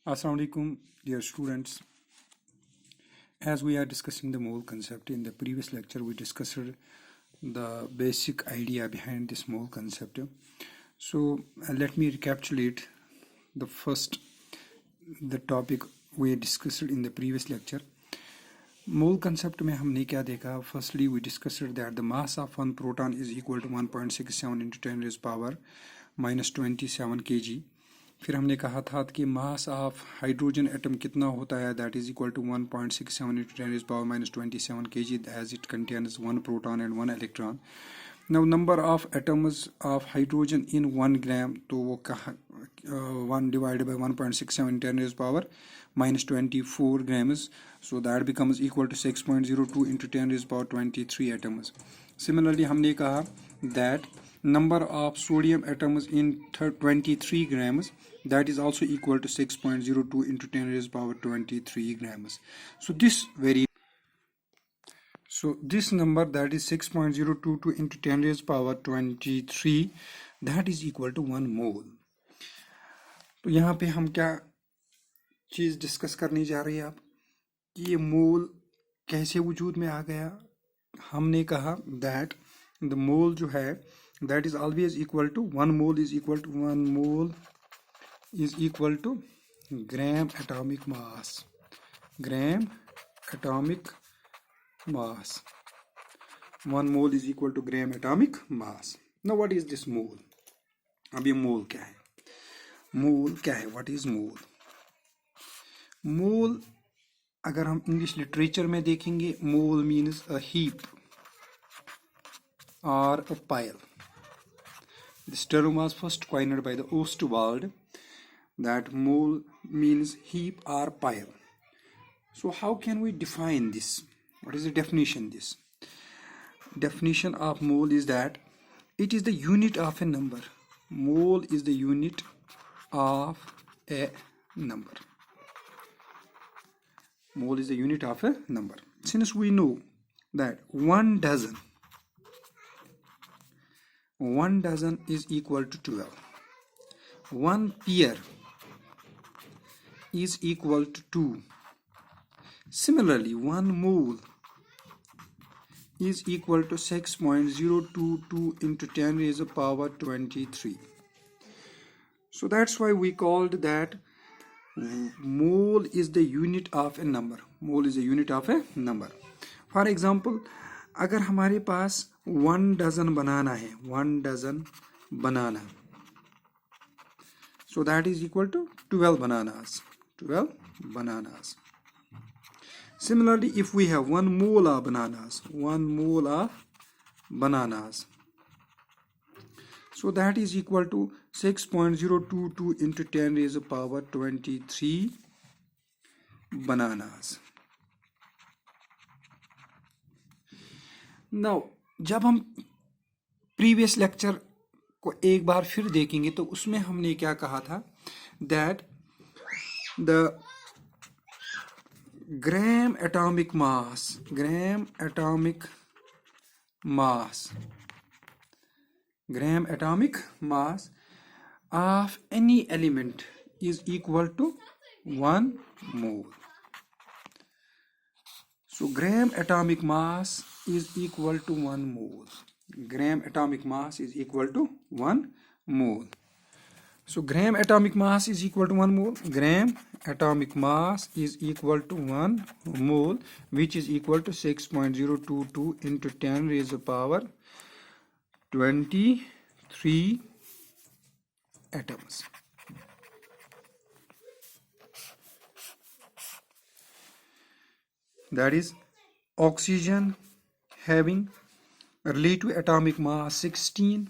Assalamu alaikum, dear students. As we are discussing the mole concept, in the previous lecture we discussed the basic idea behind this mole concept. So let me recapitulate the topic we discussed in the previous lecture. Mole concept में हमने क्या देखा? Firstly, we discussed that the mass of one proton is equal to 1.67 into 10 raised power minus 27 kg. फिर हमने कहा था कि mass of hydrogen atom कितना होता है, that is equal to 1.67 into 10 raised power minus 27 kg as it contains one proton and one electron. Now number of atoms of hydrogen in 1 gram, तो वो कहा 1 divided by 1.67 10 raised power minus 24 grams, so that becomes equal to 6.02 into 10 raised power 23 atoms. Similarly हमने कहा that number of sodium atoms in 23 grams, that is also equal to 6.02 into 10 raised power 23 grams. So this number, that is 6.022 into 10 raised power 23, that is equal to 1 mole. तो यहाँ पे हम क्या चीज़ discuss करने जा रहे हैं आप कि ये मोल कैसे वजूद में आ गया. हमने कहा that the mole जो है that is always equal to 1 mole is equal to gram atomic mass. Gram atomic mass. 1 mole is equal to gram atomic mass. Now what is this mole? अब ये मोल क्या है? मोल क्या है? What is mole? मोल अगर हम इंग्लिश लिटरेचर में देखेंगे, mole means a heap or a pile. This term was first coined by the Ostwald, that mole means heap or pile. So how can we define this? What is the definition of this? Definition of mole is that it is the unit of a number. Mole is the unit of a number. Mole is the unit of a number. Since we know that 1 dozen is equal to 12. 1 pair is equal to 2. Similarly, 1 mole is equal to 6.022 into 10 raised to the power 23. So that's why we called that mole is the unit of a number. Mole is the unit of a number. For example, अगर हमारे पास 1 dozen banana है, 1 dozen banana, so that is equal to 12 bananas. 12 bananas. Similarly, if we have 1 mole of bananas, 1 mole of bananas, so that is equal to 6.022 into 10 raised to the power 23 bananas. Now, जब हम previous lecture को एक बार फिर देखेंगे तो उसमें हमने क्या कहा था, that the gram atomic mass of any element is equal to 1 mole. So gram atomic mass is equal to 1 mole. Gram atomic mass is equal to 1 mole. So gram atomic mass is equal to 1 mole. Gram atomic mass is equal to 1 mole, which is equal to 6.022 into 10 raised to the power 23 atoms. That is oxygen having relative atomic mass 16,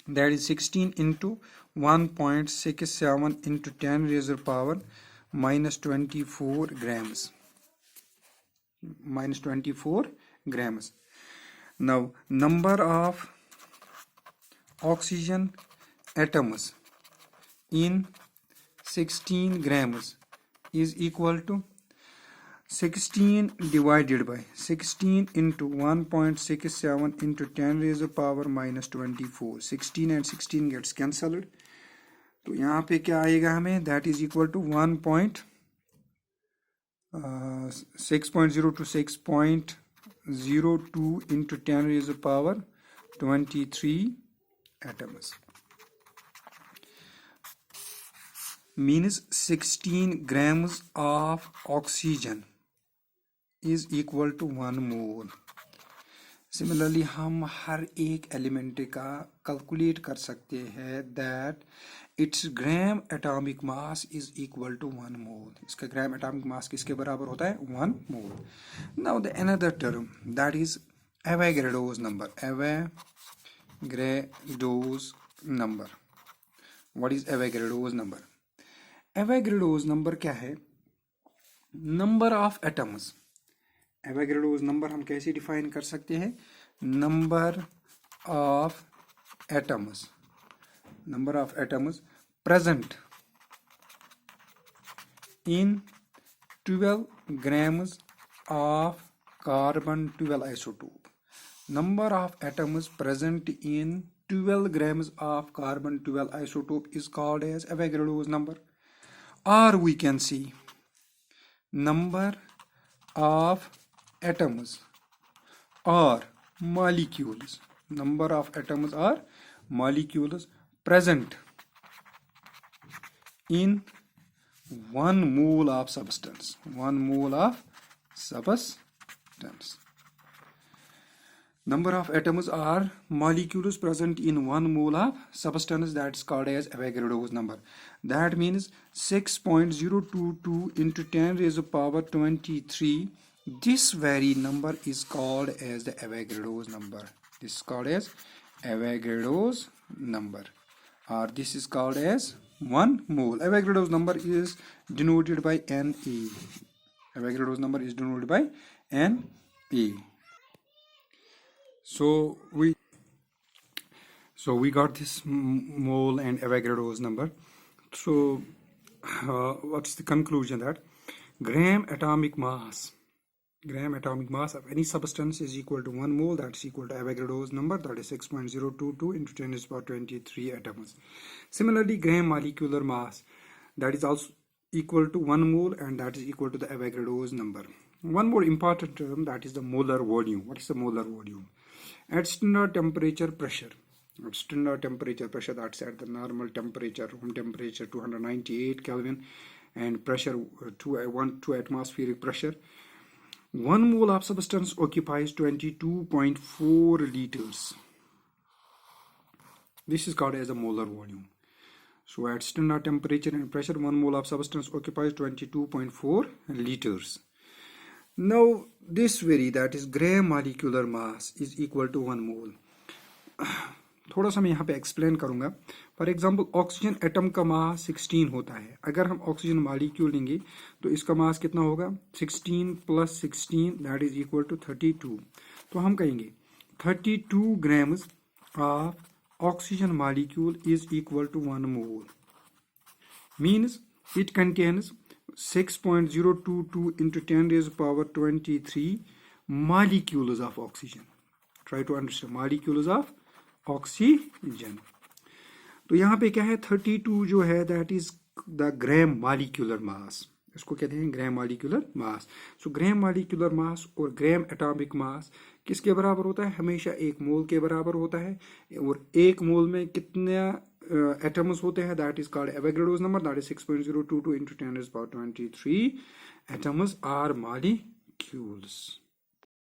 that is 16 into 1.67 into 10 raised to the power minus 24 grams. Now number of oxygen atoms in 16 grams is equal to 16 divided by 16 into 1.67 into 10 raised to the power minus 24. 16 and 16 gets cancelled. तो यहाँ पे क्या आएगा हमें, that is equal to 6.0 to 6.02 into 10 raised to the power 23 atoms. Means 16 grams of oxygen is equal to 1 mole. Similarly हम हर एक element का कैलकुलेट कर सकते हैं that it's gram atomic mass is equal to 1 mole. इसका gram atomic mass किसके बराबर होता है, 1 mole. Now the another term that is Avogadro's number. Avogadro's number. What is Avogadro's number? Avogadro's number क्या है? Number of atoms. Avogadro's number हम कैसे define कर सकते हैं? Number of atoms. Number of atoms present in 12 grams of carbon 12 isotope. Number of atoms present in 12 grams of carbon 12 isotope is called as Avogadro's number. Or we can see number of atoms or molecules. Number of atoms or molecules present in 1 mole of substance. 1 mole of substance. Number of atoms or molecules present in 1 mole of substance, that's called as Avogadro's number. That means 6.022 into 10 raised to the power 23. This very number is called as the Avogadro's number. This is called as Avogadro's number, or this is called as 1 mole. Avogadro's number is denoted by Na. Avogadro's number is denoted by Na. So we got this mole and Avogadro's number. So what's the conclusion? That gram atomic mass of any substance is equal to 1 mole. That's equal to Avogadro's number, that is 6.022 into 10 raised to the power 23 atoms. Similarly, gram molecular mass, that is also equal to 1 mole, and that is equal to the Avogadro's number. One more important term, that is the molar volume. What is the molar volume? At standard temperature pressure. At standard temperature pressure, that's at the normal temperature, room temperature 298 Kelvin, and pressure 2 atmospheric pressure. 1 mole of substance occupies 22.4 liters. This is called as a molar volume. So at standard temperature and pressure, 1 mole of substance occupies 22.4 liters. Now this very, that is gram molecular mass is equal to 1 mole. थोड़ा सा मैं यहाँ पे explain करूंगा. For example oxygen atom का मास 16 होता है. अगर हम ऑक्सीजन मॉलिक्यूल लेंगे तो इसका मास कितना होगा? 16 + 16 दैट इज इक्वल टू 32. तो हम कहेंगे 32 grams of oxygen molecule is equal to 1 mole. Means it contains 6.022 into 10 raised to the power 23 molecules of oxygen. Try to understand molecules of oxygen. तो यहाँ पे क्या है? 32 जो है that is the gram molecular mass. इसको कहते हैं ग्राम मॉलिक्यूलर मास. सो ग्राम मॉलिक्यूलर मास और ग्राम एटॉमिक मास किसके बराबर होता है? हमेशा 1 मोल के बराबर होता है. और 1 मोल में कितने एटम्स होते हैं? That is called Avogadro's number, that is 6.022 into 10 raised to the power 23 atoms are molecules.